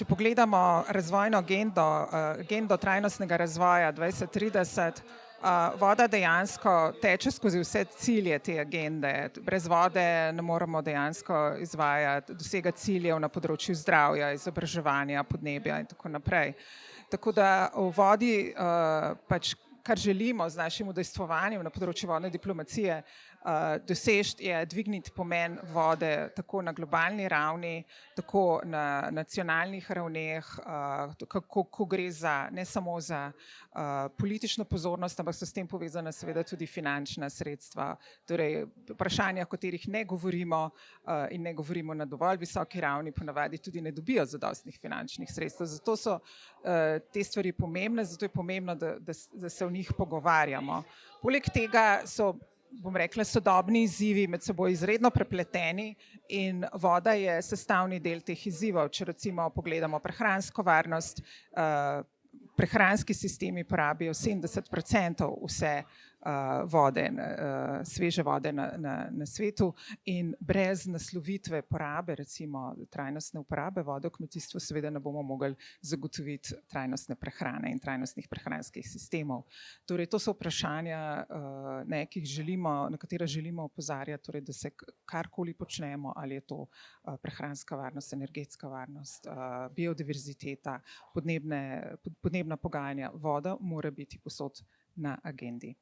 če pogledamo razvojno agendo trajnostnega razvoja 2030, voda dejansko teče skozi vse cilje te agende. Brez vode ne moremo dejansko izvajati, dosegati ciljev na področju zdravja, izobraževanja, podnebja in tako naprej. Tako da v vodi pač kar želimo z našim udejstvovanjem na področju vodne diplomacije doseči, je dvigniti pomen vode tako na globalni ravni, tako na nacionalnih ravneh, ko gre ne samo za politično pozornost, ampak so s tem povezana seveda tudi finančna sredstva. Torej, vprašanja, o katerih ne govorimo in ne govorimo na dovolj visoki ravni, ponavadi tudi ne dobijo zadostnih finančnih sredstev. Zato so te stvari pomembne, zato je pomembno, da se o njih pogovarjamo. Poleg tega so, bom rekla, sodobni izzivi med seboj izredno prepleteni in voda je sestavni del teh izzivov. Če recimo pogledamo prehransko varnost, prehranski sistemi porabijo 70% vse vode, sveže vode na svetu in brez naslovitve porabe, recimo trajnostne uporabe vode v kmetijstvu, seveda ne bomo mogli zagotoviti trajnostne prehrane in trajnostnih prehranskih sistemov. Torej, to so vprašanja, na katera želimo opozarjati, torej, da se karkoli počnemo, ali je to prehranska varnost, energetska varnost, biodiverziteta, podnebna pogajanja, voda mora biti povsod na agendi.